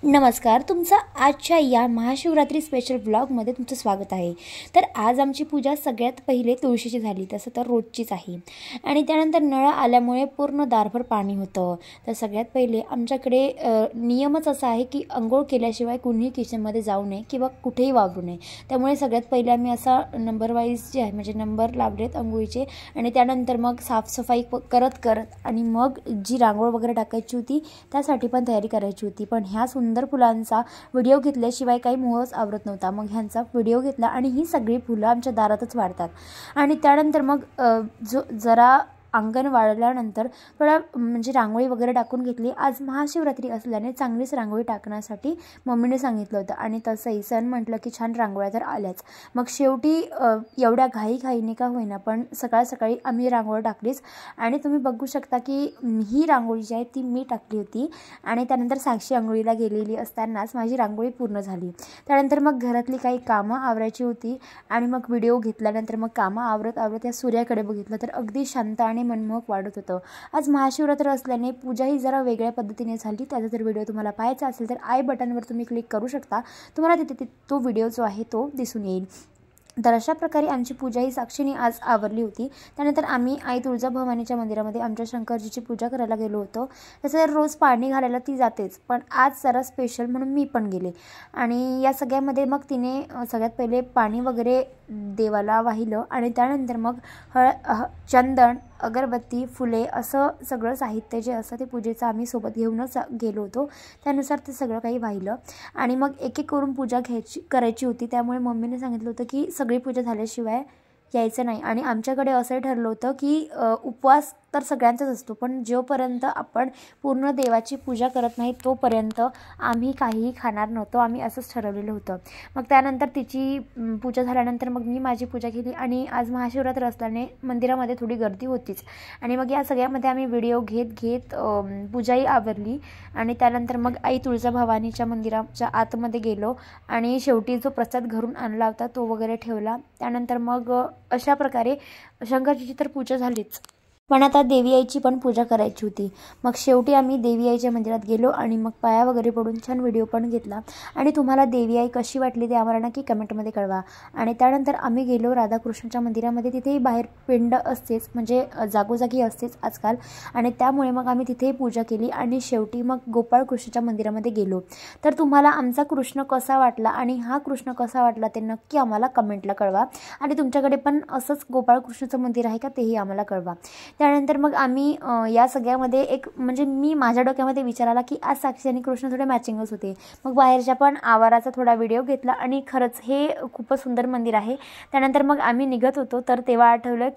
नमस्कार, तुमचं आजच्या या महाशिवरात्री स्पेशल व्लॉगमध्ये तुमचं स्वागत आहे। तर आज आमची पूजा सगळ्यात पहिले तुळशीची झाली, तसं तर रोजचीच आहे। आणि त्यानंतर नळ आल्यामुळे पूर्ण दारभर पाणी होतं। तर सगळ्यात पहिले आमच्याकडे नियमच असा आहे की अंघोळ केल्याशिवाय कुणीही किचनमध्ये जाऊ नये किंवा कुठेही वावरू नये। त्यामुळे सगळ्यात पहिले आम्ही असा नंबर वाईज जे आहे म्हणजे नंबर लावलेत अंघोळीचे, आणि त्यानंतर मग साफसफाई करत आणि मग जी रांगोळ वगैरे टाकायची होती त्यासाठी पण तयारी करायची होती। पण ह्या सुंदर फुलांचा व्हिडिओ घेतल्याशिवाय काही मोहच आवरत नव्हता। मग ह्यांचा व्हिडिओ घेतला आणि ही सगळी फुलं आमच्या दारातच वाढतात। आणि त्यानंतर मग जरा अंगण वाळल्यानंतर थोडा म्हणजे रांगोळी वगैरे टाकून घेतली। आज महाशिवरात्री असल्याने चांगलीच रांगोळी टाकण्यासाठी मम्मीने सांगितलं होतं, आणि तसंही सण म्हटलं की छान रांगोळ्या तर आल्याच। मग शेवटी एवढ्या घाईने का होईना पण सकाळी आम्ही रांगोळी टाकलीच। आणि तुम्ही बघू शकता की ही रांगोळी जी आहे ती मी टाकली होती, आणि त्यानंतर साक्षी अंघोळीला गेलेली असतानाच माझी रांगोळी पूर्ण झाली। त्यानंतर मग घरातली काही कामं आवरायची होती, आणि मग व्हिडिओ घेतल्यानंतर मग कामं आवरत या सूर्याकडे बघितलं तर अगदी शांत आणि मनमोहक वाटत होतं। आज महाशिवरात्र असल्याने पूजाही जरा वेगळ्या पद्धतीने झाली। त्याचा जर व्हिडिओ तुम्हाला पाहायचा असेल तर आय बटनवर तुम्ही क्लिक करू शकता, तुम्हाला तिथे तो व्हिडिओ जो आहे तो दिसून येईल। तर अशा प्रकारे आमची पूजा ही साक्षीने आज आवरली होती। त्यानंतर आम्ही आई तुळजाभवानीच्या मंदिरामध्ये आमच्या शंकरजीची पूजा करायला गेलो होतो। तसं रोज पाणी घालायला ती जातेच, पण आज जरा स्पेशल म्हणून मी पण गेले। आणि या सगळ्यामध्ये मग तिने सगळ्यात पहिले पाणी वगैरे देवाला वाहिलं, आणि त्यानंतर मग चंदन, अगरबत्ती, फुले असं सगळं साहित्य जे असतं ते पूजेचं आम्ही सोबत घेऊनच गेलो होतो। त्यानुसार ते सगळं काही वाहिलं, आणि मग एक करून पूजा करायची होती। त्यामुळे मम्मीने सांगितलं होतं की सगळी पूजा झाल्याशिवाय यायचं नाही। आणि आमच्याकडे असंही ठरलं होतं की उपवास तर सगळ्यांचाच असतो, पण जोपर्यंत आपण पूर्ण देवाची पूजा करत नाही तोपर्यंत आम्ही काहीही खाणार नव्हतो, आम्ही असंच ठरवलेलं होतं। मग त्यानंतर तिची पूजा झाल्यानंतर मग मी माझी पूजा केली, आणि आज महाशिवरात्र असल्याने मंदिरामध्ये थोडी गर्दी होतीच। आणि मग या सगळ्यामध्ये आम्ही व्हिडिओ घेत पूजाही आवरली, आणि त्यानंतर मग आई तुळजाभवानीच्या मंदिराच्या आतमध्ये गेलो, आणि शेवटी जो प्रसाद घरून आणला होता तो वगैरे ठेवला। त्यानंतर मग अशा प्रकारे शंकरजीची तर पूजा झालीच, पण आता देवी आईची पण पूजा करायची होती। मग शेवटी आम्ही देवी आईच्या मंदिरात गेलो, आणि मग पाया वगैरे पडून छान व्हिडिओ पण घेतला। आणि तुम्हाला देवी आई कशी वाटली ते आम्हाला नक्की कमेंटमध्ये कळवा। आणि त्यानंतर आम्ही गेलो राधाकृष्णाच्या मंदिरामध्ये, तिथेही बाहेर पिंड असतेच, म्हणजे जागोजागी असतेच आजकाल, आणि त्यामुळे मग आम्ही तिथेही पूजा केली। आणि शेवटी मग गोपाळकृष्णाच्या मंदिरामध्ये गेलो। तर तुम्हाला आमचा कृष्ण कसा वाटला आणि हा कृष्ण कसा वाटला ते नक्की आम्हाला कमेंटला कळवा, आणि तुमच्याकडे पण असंच गोपाळकृष्णाचं मंदिर आहे का तेही आम्हाला कळवा। त्यानंतर मग आम्ही या सगळ्यामध्ये एक म्हणजे मी माझ्या डोक्यामध्ये विचार आला की आज साक्षी आणि कृष्ण थोडे मॅचिंगच होते। मग बाहेरच्या पण आवाराचा थोडा व्हिडिओ घेतला, आणि खरंच हे खूपच सुंदर मंदिर आहे। त्यानंतर मग आम्ही निघत होतो तर तेव्हा आठवलं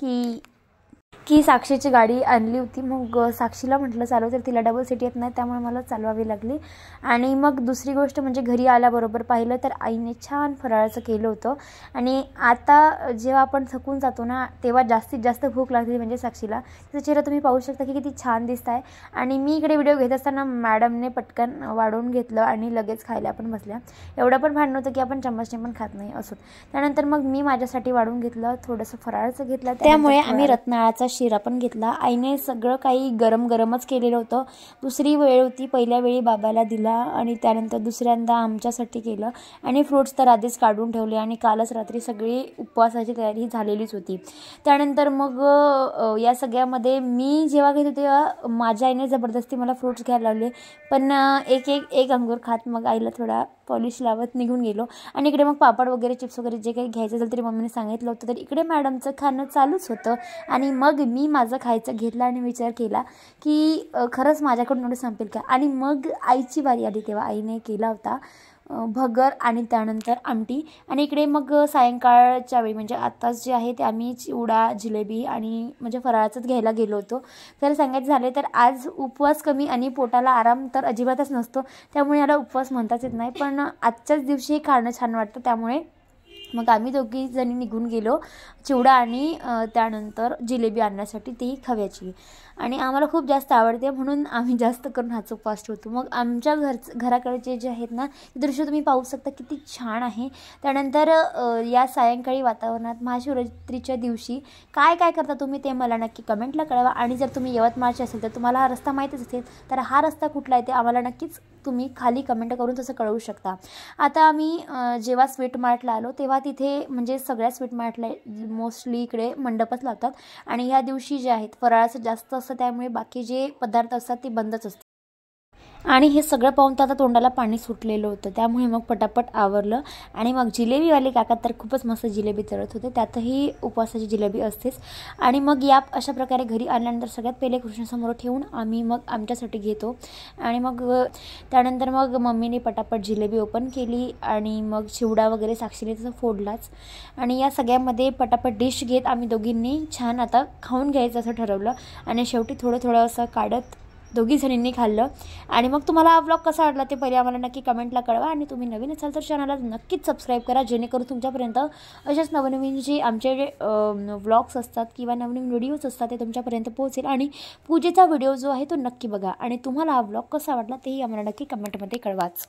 की साक्षीची गाडी आणली होती। मग साक्षीला म्हटलं चालव, तर तिला डबल सीट येत नाही, त्यामुळे मला चालवावी लागली। आणि मग दुसरी गोष्ट म्हणजे घरी आल्याबरोबर पाहिलं तर आईने छान फराळाचं केलं होतं। आणि आता जेव्हा आपण थकून जातो ना तेव्हा जास्तीत जास्त भूक लागते, म्हणजे साक्षीला तिचा चेहरा तुम्ही पाहू शकता की किती छान दिसत आहे। आणि मी इकडे व्हिडिओ घेत असताना मॅडमने पटकन वाढवून घेतलं आणि लगेच खायला पण बसल्या। एवढं पण भांडण होतं की आपण चम्मचने पण खात नाही असो। त्यानंतर मग मी माझ्यासाठी वाढून घेतलं, थोडंसं फराळाचं घेतलं, त्यामुळे आम्ही रत्नाळाचा शिरा पण घेतला। आईने सगळं काही गरमच केलेलं होतं। दुसरी वेळ होती, पहिल्या वेळी बाबाला दिला, आणि त्यानंतर दुसऱ्यांदा आमच्यासाठी केलं, आणि फ्रूट्स तर आधीच काढून ठेवले, आणि कालच रात्री सगळी उपवासाची तयारी झालेलीच होती। त्यानंतर मग या सगळ्यामध्ये मी जेव्हा घेत होते तेव्हा माझ्या आईने जबरदस्ती मला फ्रूट्स घ्यायला लावले, पण एक अंगूर खात मग आईला थोडा पॉलिश लावत निघून गेलो। आणि इकडे मग पापड वगैरे चिप्स वगैरे जे काही घ्यायचं असेल तरी मम्मीने सांगितलं होतं, तर इकडे मॅडमचं खाणं चालूच होतं। आणि मग मी माझं खायचं घेतलं आणि विचार केला की खरंच माझ्याकडून एवढं संपेल का। आणि मग आईची बारी आली तेव्हा आईने केला होता भगर, आणि त्यानंतर आमटी। आणि इकडे मग सायंकाळच्या वेळी म्हणजे आत्ताच जे आहे ते आम्ही चिवडा, जिलेबी आणि म्हणजे फराळाचंच घ्यायला गेलो होतो। तर सांगायचं झाले तर आज उपवास कमी आणि पोटाला आराम तर अजिबातच नसतो, त्यामुळे याला उपवास म्हणताच येत नाही, पण आजच्याच दिवशी खाणं छान वाटतं, त्यामुळे मग आम्ही दोघी जणी निघून गेलो चिवडा आणि त्यानंतर जिलेबी आणण्यासाठी, ती खव्याची। आणि आम्हाला खूप जास्त आवडते म्हणून आम्ही जास्त करून हाच उपवास ठेवतो। मग आमच्या घराकडचे जे आहेत ना ते दृश्य तुम्ही पाहू शकता किती छान आहे। त्यानंतर या सायंकाळी वातावरणात महाशिवरात्रीच्या दिवशी काय काय करता तुम्ही ते मला नक्की कमेंटला कळवा। आणि जर तुम्ही यवतमाळचे असेल तर तुम्हाला हा रस्ता माहीतच असेल तर हा रस्ता कुठला आहे ते आम्हाला नक्कीच तुम्ही खाली कमेंट करून तसं कळवू शकता. आता आम्ही जेव्हा स्वीट मार्टला आलो तेव्हा तिथे म्हणजे सगळ्या स्वीट मार्टला मोस्टली इकडे मंडपच लावतात आणि ह्या दिवशी जे आहेत फराळाचं जास्त असतं, त्यामुळे बाकी जे पदार्थ असतात ते बंदच असतात. आणि हे सगळं पाहून तर आता तोंडाला पाणी सुटलेलं होतं, त्यामुळे मग पटापट आवरलं. आणि मग जिलेबीवाले काका तर खूपच मस्त जिलेबी तळत होते, त्यातही उपवासाची जिलेबी असतेच. आणि मग या अशा प्रकारे घरी आणल्यानंतर सगळ्यात पहिले कृष्णासमोर ठेवून आम्ही मग आमच्यासाठी घेतो. आणि मग त्यानंतर मग मम्मीने पटापट जिलेबी ओपन केली आणि मग चिवडा वगैरे साक्षीने तसं फोडलाच. आणि या सगळ्यामध्ये पटापट डिश घेत आम्ही दोघींनी छान आता खाऊन घ्यायचं असं ठरवलं. आणि शेवटी थोडं थोडं असं काढत दोघी जणींनी खाल्लं. आणि मग तुम्हाला हा व्लॉग कसा वाटला ते पहिले आम्हाला नक्की कमेंटला कळवा. आणि तुम्ही नवीन असाल तर चॅनलला नक्कीच सबस्क्राईब करा, जेणेकरून तुमच्यापर्यंत अशाच नवनवीन जे आमचे व्लॉग्स असतात किंवा नवनवीन व्हिडिओज असतात ते तुमच्यापर्यंत पोहोचेल. आणि पूजेचा व्हिडिओ जो आहे तो नक्की बघा. आणि तुम्हाला हा व्लॉग कसा वाटला तेही आम्हाला नक्की कमेंटमध्ये कळवाच.